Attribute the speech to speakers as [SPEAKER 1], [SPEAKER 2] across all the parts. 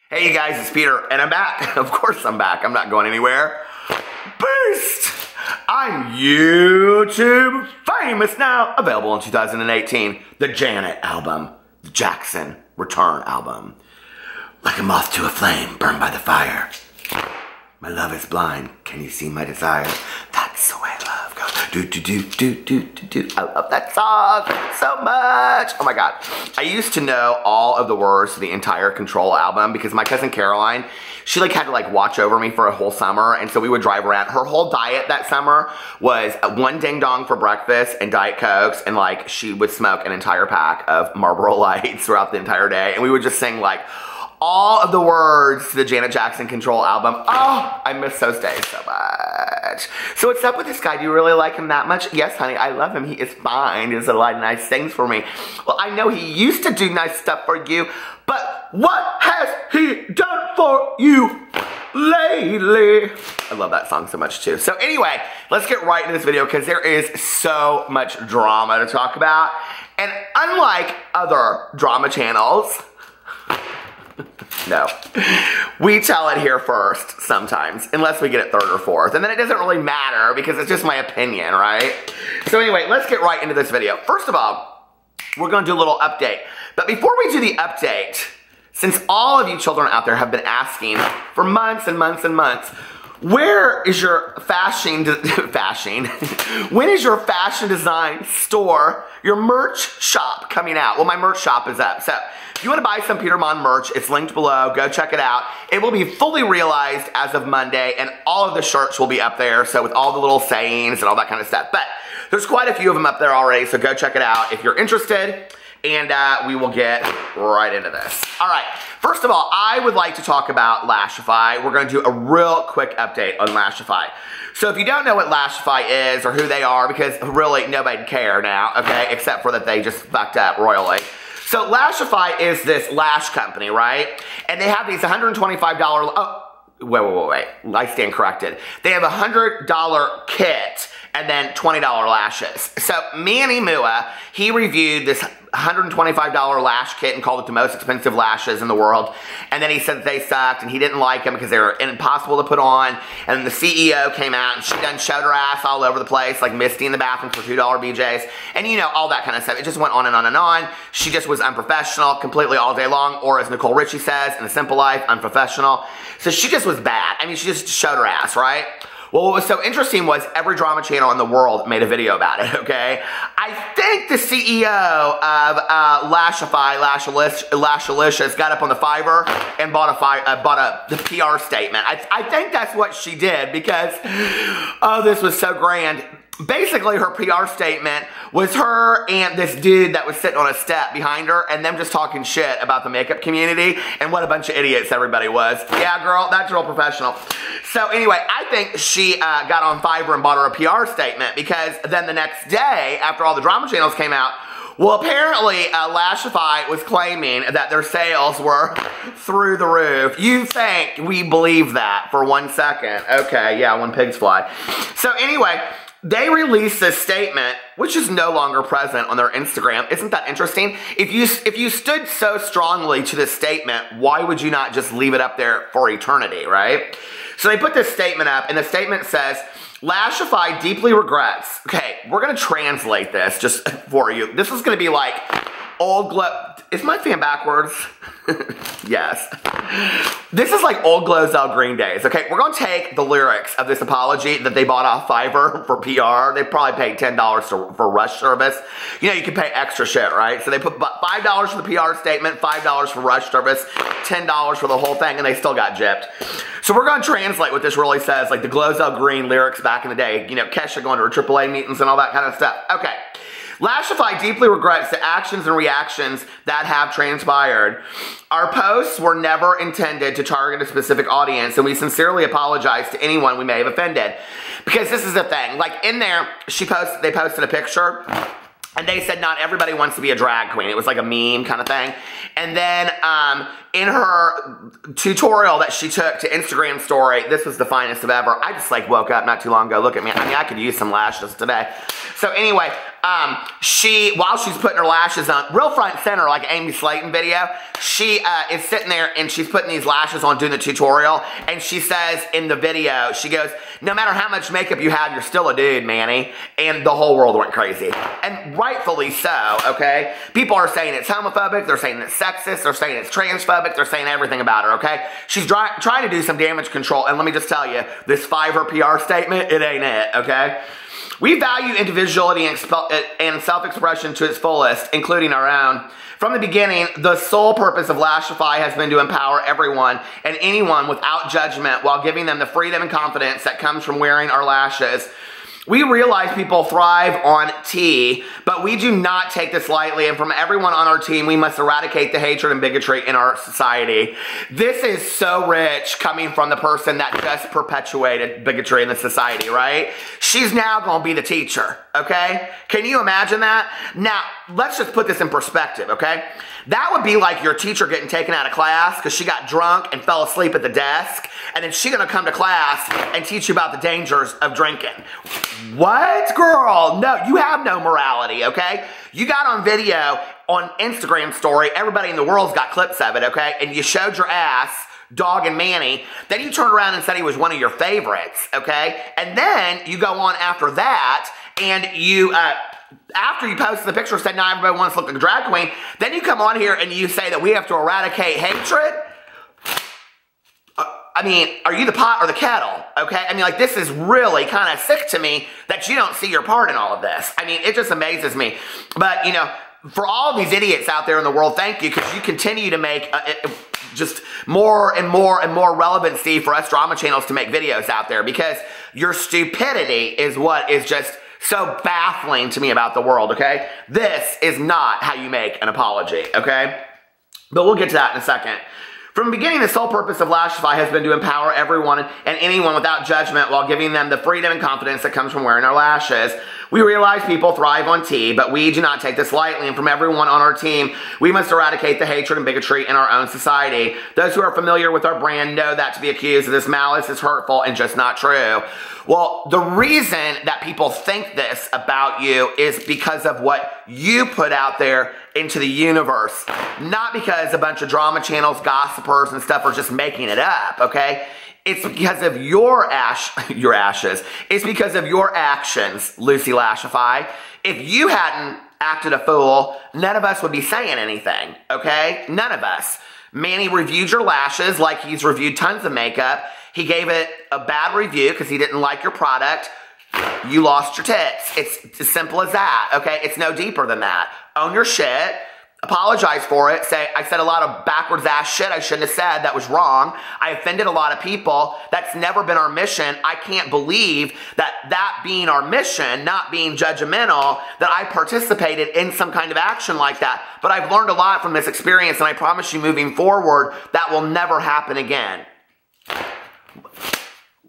[SPEAKER 1] Hey you guys, it's Peter, and I'm back. Of course I'm back. I'm not going anywhere. Beast! I'm YouTube famous now. Available in 2018. The Janet album. The Jackson Return album. Like a moth to a flame, burned by the fire. My love is blind. Can you see my desire? That's the way love goes. Do. I love that song so much. Oh my God. I used to know all of the words to the entire Control album because my cousin Caroline, she had to watch over me for a whole summer. And so we would drive around. Her whole diet that summer was one ding dong for breakfast and Diet Cokes. And she would smoke an entire pack of Marlboro Lights throughout the entire day. And we would just sing all of the words to the Janet Jackson Control album. Oh, I miss those days so much. So what's up with this guy? Do you really like him that much? Yes, honey, I love him. He is fine. He does a lot of nice things for me. Well, I know he used to do nice stuff for you, but what has he done for you lately? I love that song so much too. So anyway, let's get right into this video because there is so much drama to talk about. And unlike other drama channels, no, we tell it here first sometimes, unless we get it third or fourth. And then it doesn't really matter because it's just my opinion, right? So anyway, let's get right into this video. First of all, we're going to do a little update. But before we do the update, since all of you children out there have been asking for months and months and months, where is your when is your fashion design store, your merch shop coming out? Well, my merch shop is up. So if you want to buy some Peter Monn merch, it's linked below. Go check it out. It will be fully realized as of Monday, and all of the shirts will be up there. So with all the little sayings and all that kind of stuff. But there's quite a few of them up there already, so go check it out if you're interested. And we will get right into this. All right, first of all, I would like to talk about Lashify. We're going to do a real quick update on Lashify. So if you don't know what Lashify is or who they are, because really nobody care now, okay, except for that they just fucked up royally. So Lashify is this lash company, right? And they have these $125, wait, I stand corrected. They have a $100 kit and then $20 lashes. So Manny Mua, he reviewed this $125 lash kit and called it the most expensive lashes in the world. And then he said that they sucked and he didn't like them because they were impossible to put on. And then the CEO came out and she done showed her ass all over the place, like Misty in the bathroom for $2 BJs. And you know, all that kind of stuff. It just went on and on and on. She just was unprofessional completely all day long. Or as Nicole Richie says, in The Simple Life, unprofessional. So she just was bad. I mean, she just showed her ass, right? Well, what was so interesting was every drama channel in the world made a video about it, okay? I think the CEO of Lashify, Lashalicious, got up on the Fiverr and bought the PR statement. I think that's what she did because, oh, this was so grand. Basically, her PR statement was her and this dude that was sitting on a step behind her and them just talking shit about the makeup community and what a bunch of idiots everybody was. Yeah, girl, that's real professional. So anyway, I think she got on Fiverr and bought her a PR statement because then the next day, after all the drama channels came out, well, apparently, Lashify was claiming that their sales were through the roof. You think we believe that for 1 second? Okay, yeah, when pigs fly. So anyway, they released this statement, which is no longer present on their Instagram. Isn't that interesting? If you stood so strongly to this statement, why would you not just leave it up there for eternity, right? So they put this statement up, and the statement says, Lashify deeply regrets. Okay, we're going to translate this just for you. This is going to be like old glow. Is my fan backwards? Yes. This is like old Glozell Green Days. Okay, we're going to take the lyrics of this apology that they bought off Fiverr for PR. They probably paid $10 for rush service. You know, you can pay extra shit, right? So they put $5 for the PR statement, $5 for rush service, $10 for the whole thing, and they still got gypped. So we're going to translate what this really says, like the Glozell Green lyrics back in the day. You know, Kesha going to her AAA meetings and all that kind of stuff. Okay. Lashify deeply regrets the actions and reactions that have transpired. Our posts were never intended to target a specific audience, and we sincerely apologize to anyone we may have offended. Because this is the thing, like in there, they posted a picture, and they said not everybody wants to be a drag queen. It was like a meme kind of thing. And then in her tutorial that she took to Instagram story, this was the finest of ever. I just woke up not too long ago. Look at me. I mean, I could use some lashes today. So anyway, while she's putting her lashes on, real front and center, like Amy Slayton video, she is sitting there and she's putting these lashes on doing the tutorial, and she says in the video, she goes, no matter how much makeup you have, you're still a dude, Manny. And the whole world went crazy. And rightfully so, okay? People are saying it's homophobic, they're saying it's sexist, they're saying it's transphobic, they're saying everything about her, okay? She's trying to do some damage control, and let me just tell you, this Fiverr PR statement, it ain't it, okay? We value individuality and self-expression to its fullest, including our own. From the beginning, the sole purpose of Lashify has been to empower everyone and anyone without judgment while giving them the freedom and confidence that comes from wearing our lashes. We realize people thrive on tea, but we do not take this lightly, and from everyone on our team, we must eradicate the hatred and bigotry in our society. This is so rich coming from the person that just perpetuated bigotry in the society, right? She's now going to be the teacher, okay? Can you imagine that? Now, let's just put this in perspective, okay? That would be like your teacher getting taken out of class because she got drunk and fell asleep at the desk, and then she's going to come to class and teach you about the dangers of drinking. What, girl? No, you have no morality, okay? You got on video on Instagram story, everybody in the world's got clips of it, okay? And you showed your ass, Dog and Manny, then you turned around and said he was one of your favorites, okay? And then you go on after that, and you, after you posted the picture, said now everybody wants to look like a drag queen, then you come on here and you say that we have to eradicate hatred? I mean, are you the pot or the kettle, okay? I mean, like, this is really kind of sick to me that you don't see your part in all of this. I mean, it just amazes me. But, you know, for all of these idiots out there in the world, thank you, because you continue to make just more and more and more relevancy for us drama channels to make videos out there, because your stupidity is what is just so baffling to me about the world, okay? This is not how you make an apology, okay? But we'll get to that in a second. From the beginning, the sole purpose of Lashify has been to empower everyone and anyone without judgment while giving them the freedom and confidence that comes from wearing our lashes. We realize people thrive on tea, but we do not take this lightly, and from everyone on our team, we must eradicate the hatred and bigotry in our own society. Those who are familiar with our brand know that to be accused of this malice is hurtful and just not true. Well, the reason that people think this about you is because of what you put out there into the universe. Not because a bunch of drama channels, gossipers, and stuff are just making it up, okay? It's because of your ashes. It's because of your actions, Lucy Lashify. If you hadn't acted a fool, none of us would be saying anything, okay? None of us. Manny reviewed your lashes like he's reviewed tons of makeup. He gave it a bad review because he didn't like your product. You lost your tits. It's as simple as that, okay? It's no deeper than that. Own your shit. Apologize for it. Say, I said a lot of backwards ass shit I shouldn't have said. That was wrong. I offended a lot of people. That's never been our mission. I can't believe that being our mission, not being judgmental, that I participated in some kind of action like that. But I've learned a lot from this experience, and I promise you moving forward, that will never happen again.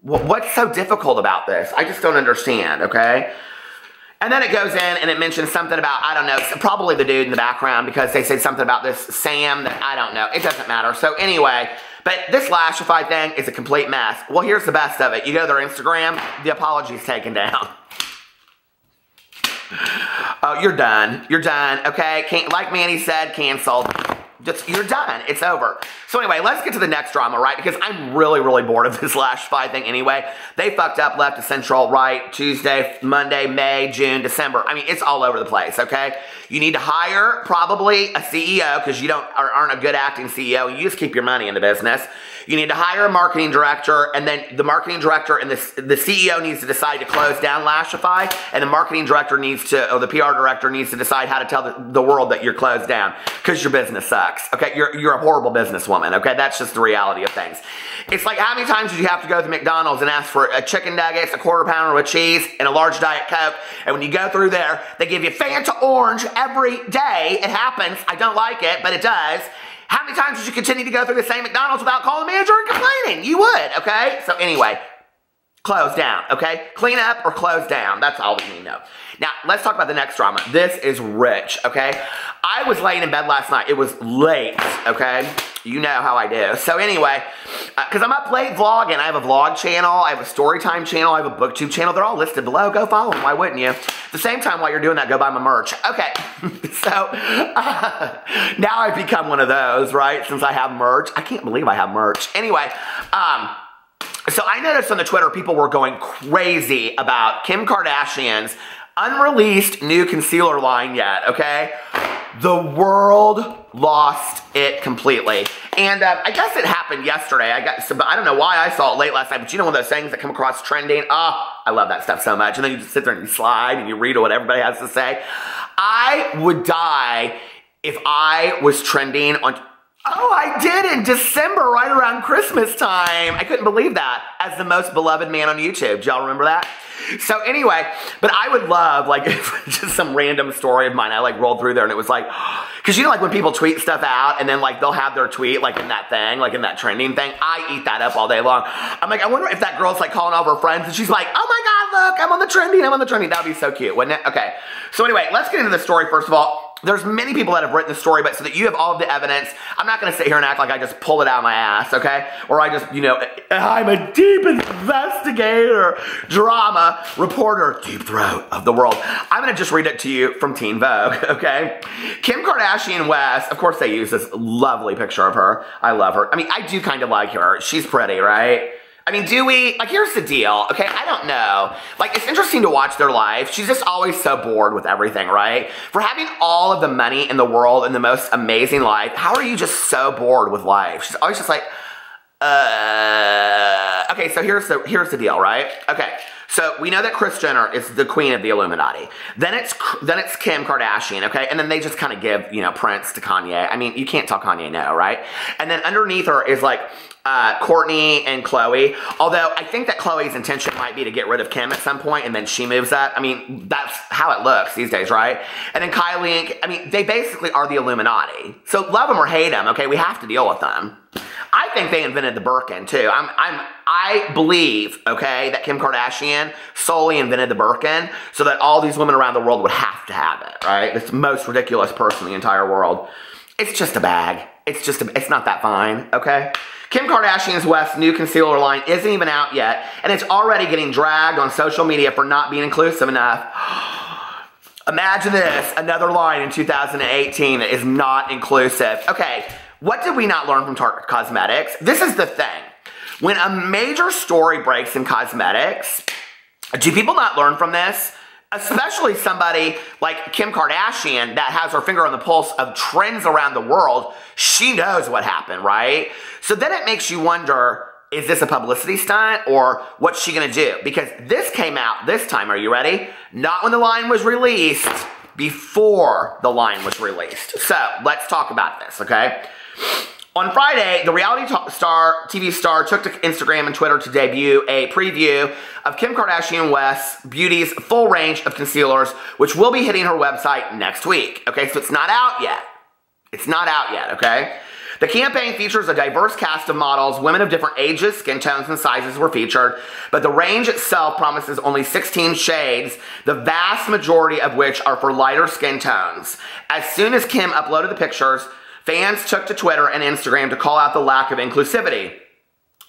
[SPEAKER 1] What's so difficult about this? I just don't understand, okay? And then it goes in and it mentions something about, I don't know, probably the dude in the background, because they say something about this Sam that I don't know. It doesn't matter. So anyway, but this Lashify thing is a complete mess. Well, here's the best of it. You go to their Instagram, the apology's taken down. Oh, you're done. You're done, okay? Like Manny said, canceled. You're done. It's over. So anyway, let's get to the next drama, right? Because I'm really, really bored of this Lashify thing anyway. They fucked up left to central, right? Tuesday, Monday, May, June, December. I mean, it's all over the place, okay? You need to hire probably a CEO, because you aren't a good acting CEO. You just keep your money in the business. You need to hire a marketing director, and then the marketing director and the CEO needs to decide to close down Lashify, and the marketing director or the PR director needs to decide how to tell the world that you're closed down, because your business sucks, okay? You're a horrible businesswoman, okay? That's just the reality of things. It's like, how many times did you have to go to McDonald's and ask for a chicken nuggets, a quarter pounder with cheese, and a large Diet Coke, and when you go through there, they give you Fanta Orange every day. It happens. I don't like it, but it does. How many times would you continue to go through the same McDonald's without calling the manager and complaining? You would, okay? So anyway, close down, okay? Clean up or close down. That's all we need to know. Now, let's talk about the next drama. This is rich, okay? I was laying in bed last night. It was late, okay? You know how I do. So anyway, because I'm up late vlogging. I have a vlog channel. I have a story time channel. I have a booktube channel. They're all listed below. Go follow them. Why wouldn't you? At the same time, while you're doing that, go buy my merch. Okay. So now I've become one of those, right? Since I have merch. I can't believe I have merch. Anyway, so I noticed on the Twitter, people were going crazy about Kim Kardashian's unreleased new concealer line yet, okay? The world lost it completely. And I guess it happened yesterday. But I don't know why I saw it late last night, but you know one of those things that come across trending? Oh, I love that stuff so much. And then you just sit there and you slide and you read what everybody has to say. I would die if I was trending on... Oh, I did in December, right around Christmas time. I couldn't believe that. As the most beloved man on YouTube. Do y'all remember that? So anyway, but I would love, like, just some random story of mine. I, like, rolled through there and it was like, because you know, like, when people tweet stuff out and then, like, they'll have their tweet, like, in that thing, like, in that trending thing. I eat that up all day long. I'm like, I wonder if that girl's, like, calling all of her friends and she's like, oh my God, look, I'm on the trending, I'm on the trending. That would be so cute, wouldn't it? Okay. So anyway, let's get into the story first of all. There's many people that have written the story, but so that you have all of the evidence, I'm not going to sit here and act like I just pulled it out of my ass, okay? Or I just, you know, I'm a deep investigator, drama, reporter, deep throat of the world. I'm going to just read it to you from Teen Vogue, okay? Kim Kardashian West, of course they use this lovely picture of her. I love her. I mean, I do kind of like her. She's pretty, right? I mean, do we? Like, here's the deal, okay? I don't know. Like, it's interesting to watch their life. She's just always so bored with everything, right? For having all of the money in the world and the most amazing life, how are you just so bored with life? She's always just like, Okay, so here's the deal, right? Okay, so we know that Kris Jenner is the queen of the Illuminati. Then it's Kim Kardashian, okay? And then they just kind of give, you know, Prince to Kanye. I mean, you can't tell Kanye no, right? And then underneath her is like Kourtney and Khloe. Although I think that Khloe's intention might be to get rid of Kim at some point and then she moves up. I mean, that's how it looks these days, right? And then Kylie and, I mean, they basically are the Illuminati. So love them or hate them, okay? We have to deal with them. I think they invented the Birkin too. I believe, okay, that Kim Kardashian solely invented the Birkin so that all these women around the world would have to have it, right? It's the most ridiculous person in the entire world. It's just a bag. It's not that fine, okay? Kim Kardashian's West's new concealer line isn't even out yet, and it's already getting dragged on social media for not being inclusive enough. Imagine this, another line in 2018 that is not inclusive. Okay, what did we not learn from Tarte Cosmetics? This is the thing. When a major story breaks in cosmetics, do people not learn from this? Especially somebody like Kim Kardashian that has her finger on the pulse of trends around the world. She knows what happened, right? So then it makes you wonder, is this a publicity stunt or what's she gonna do? Because this came out this time, are you ready? Not when the line was released, before the line was released. So let's talk about this, okay? On Friday, the reality TV star took to Instagram and Twitter to debut a preview of Kim Kardashian West's Beauty's full range of concealers, which will be hitting her website next week. Okay, so it's not out yet. It's not out yet, okay? The campaign features a diverse cast of models. Women of different ages, skin tones, and sizes were featured, but the range itself promises only 16 shades, the vast majority of which are for lighter skin tones. As soon as Kim uploaded the pictures, fans took to Twitter and Instagram to call out the lack of inclusivity.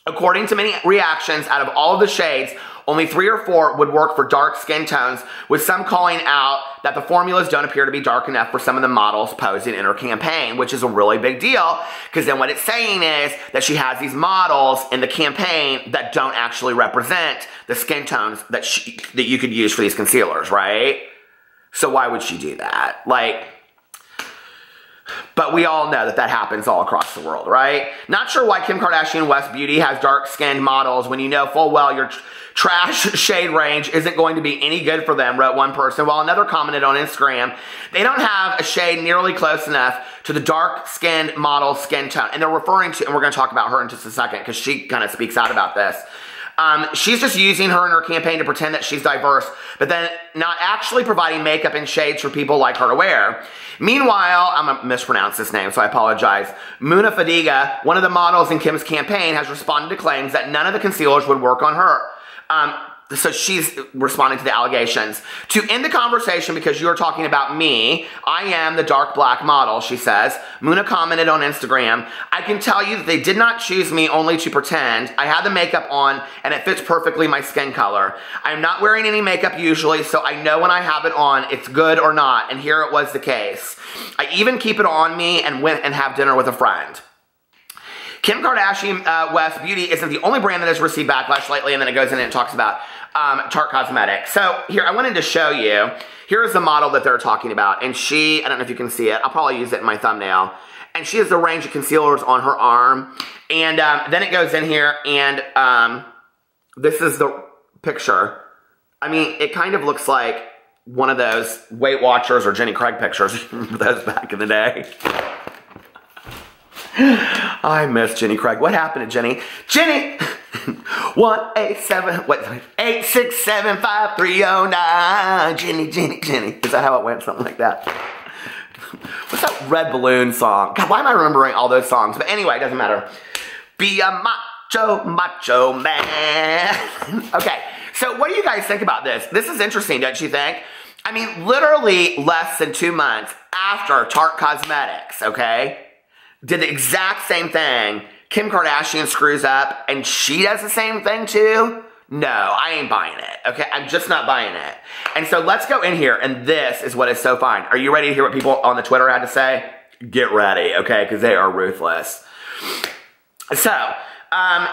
[SPEAKER 1] According to many reactions, out of all of the shades, only 3 or 4 would work for dark skin tones, with some calling out that the formulas don't appear to be dark enough for some of the models posing in her campaign, which is a really big deal, because then what it's saying is that she has these models in the campaign that don't actually represent the skin tones that you could use for these concealers, right? So why would she do that? Like, but we all know that that happens all across the world, right? Not sure why Kim Kardashian West Beauty has dark-skinned models when you know full well your trash shade range isn't going to be any good for them, wrote one person, while another commented on Instagram, they don't have a shade nearly close enough to the dark-skinned model skin tone. And they're referring to, and we're going to talk about her in just a second because she kind of speaks out about this. She's just using her in her campaign to pretend that she's diverse, but then not actually providing makeup and shades for people like her to wear. Meanwhile, I'm going to mispronounce this name, so I apologize. Muna Fadiga, one of the models in Kim's campaign, has responded to claims that none of the concealers would work on her. So she's responding to the allegations. To end the conversation because you're talking about me, I am the dark black model, she says. Muna commented on Instagram, I can tell you that they did not choose me only to pretend. I had the makeup on and it fits perfectly my skin color. I'm not wearing any makeup usually, so I know when I have it on, it's good or not, and here it was the case. I even keep it on me and went and have dinner with a friend. Kim Kardashian West Beauty isn't the only brand that has received backlash lately, and then it goes in and it talks about Tarte Cosmetics. So here, I wanted to show you, here's the model that they're talking about, and she, I don't know if you can see it, I'll probably use it in my thumbnail, and she has the range of concealers on her arm, and then it goes in here, and this is the picture. I mean, it kind of looks like one of those Weight Watchers or Jenny Craig pictures, those back in the day. I miss Jenny Craig. What happened to Jenny? Jenny! 1-867-867-5309. Jenny. Is that how it went? Something like that. What's that Red Balloon song? God, why am I remembering all those songs? But anyway, it doesn't matter. Be a macho man. Okay, so what do you guys think about this? This is interesting, don't you think? I mean, literally less than 2 months after Tarte Cosmetics, okay, did the exact same thing. Kim Kardashian screws up and she does the same thing too? No, I ain't buying it, okay? I'm just not buying it. And so let's go in here, and this is what is so fine. Are you ready to hear what people on the Twitter had to say? Get ready, okay? Because they are ruthless. So,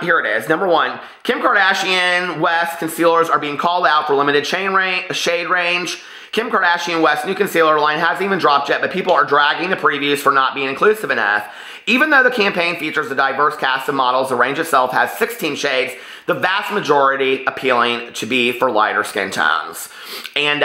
[SPEAKER 1] here it is. Number one, Kim Kardashian West concealers are being called out for limited shade range. Kim Kardashian West's new concealer line hasn't even dropped yet, but people are dragging the previews for not being inclusive enough. Even though the campaign features a diverse cast of models, the range itself has 16 shades, the vast majority appealing to be for lighter skin tones. And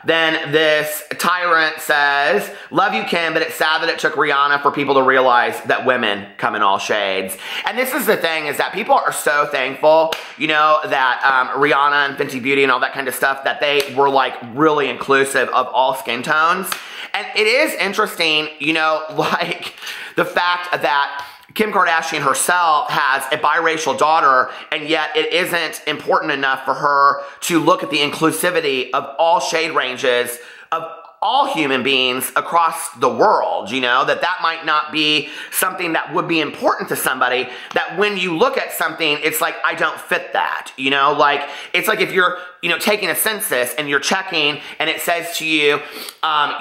[SPEAKER 1] then this tyrant says, love you, Kim, but it's sad that it took Rihanna for people to realize that women come in all shades. And this is the thing, is that people are so thankful, you know, that Rihanna and Fenty Beauty and all that kind of stuff, that they were like really inclusive of all skin tones. And it is interesting, you know, like the fact that Kim Kardashian herself has a biracial daughter, and yet it isn't important enough for her to look at the inclusivity of all shade ranges of all human beings across the world, you know, that might not be something that would be important to somebody, that when you look at something, it's like, I don't fit that, you know, like, it's like if you're, you know, taking a census and you're checking and it says to you,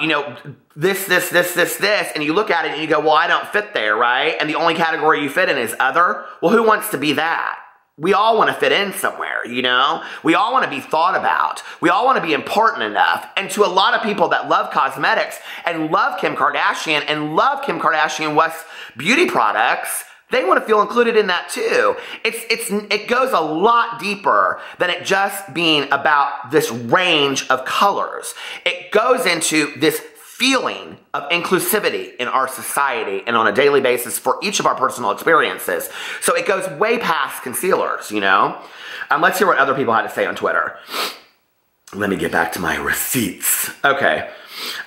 [SPEAKER 1] you know, this, and you look at it and you go, well, I don't fit there, right? And the only category you fit in is other. Well, who wants to be that? We all want to fit in somewhere, you know? We all want to be thought about. We all want to be important enough. And to a lot of people that love cosmetics and love Kim Kardashian and love Kim Kardashian West's beauty products, they want to feel included in that too. It goes a lot deeper than it just being about this range of colors. It goes into this feeling of inclusivity in our society and on a daily basis for each of our personal experiences. So it goes way past concealers, you know? Let's hear what other people had to say on Twitter. Let me get back to my receipts. Okay.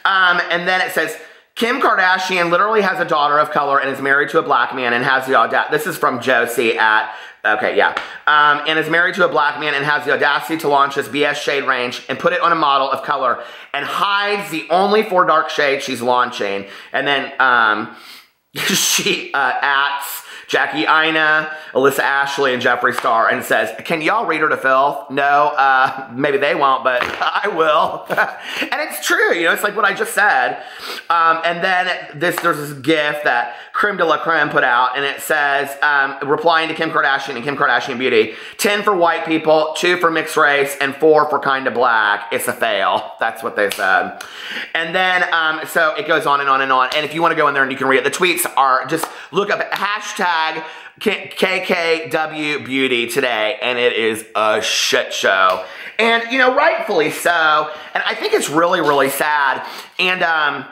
[SPEAKER 1] And then it says, Kim Kardashian literally has a daughter of color and is married to a black man and has the audacity. This is from Josie at, okay, yeah. And is married to a black man and has the audacity to launch this BS shade range and put it on a model of color and hides the only 4 dark shades she's launching. And then she ats Jackie Ina, Alyssa Ashley, and Jeffree Star and says, can y'all read her to filth? No, maybe they won't, but I will. And it's true, you know, it's like what I just said. And then there's this gif that Creme de la Creme put out, and it says, replying to Kim Kardashian and Kim Kardashian Beauty, 10 for white people, 2 for mixed race, and 4 for kind of black. It's a fail. That's what they said. And then, so it goes on and on and on. And if you want to go in there and you can read it, the tweets are, just look up hashtag KKW Beauty today, and it is a shit show. And, you know, rightfully so. And I think it's really, really sad. And,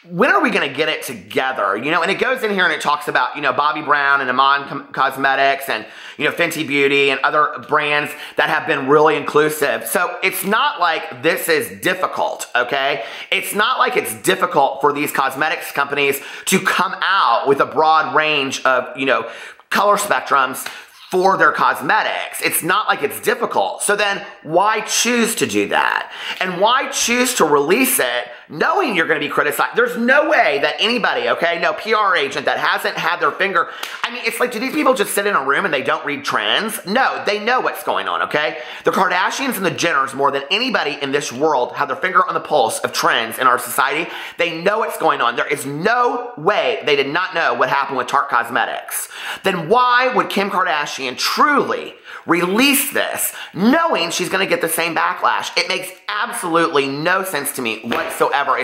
[SPEAKER 1] when are we going to get it together? You know, and it goes in here and it talks about, you know, Bobbi Brown and Monn Cosmetics and, you know, Fenty Beauty and other brands that have been really inclusive. So it's not like this is difficult, okay? It's not like it's difficult for these cosmetics companies to come out with a broad range of, you know, color spectrums for their cosmetics. It's not like it's difficult. So then why choose to do that? And why choose to release it knowing you're going to be criticized? There's no way that anybody, okay, no PR agent that hasn't had their finger, I mean, it's like, do these people just sit in a room and they don't read trends? No, they know what's going on, okay? The Kardashians and the Jenners, more than anybody in this world, have their finger on the pulse of trends in our society. They know what's going on. There is no way they did not know what happened with Tarte Cosmetics. Then why would Kim Kardashian truly release this knowing she's going to get the same backlash? It makes absolutely no sense to me whatsoever.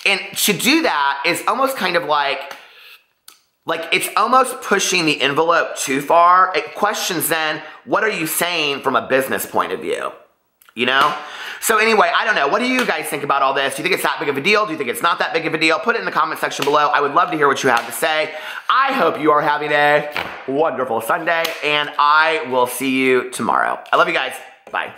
[SPEAKER 1] And to do that is almost kind of like it's almost pushing the envelope too far. It questions then, what are you saying from a business point of view? You know? So anyway, I don't know. What do you guys think about all this? Do you think it's that big of a deal? Do you think it's not that big of a deal? Put it in the comment section below. I would love to hear what you have to say. I hope you are having a wonderful Sunday, and I will see you tomorrow. I love you guys. Bye.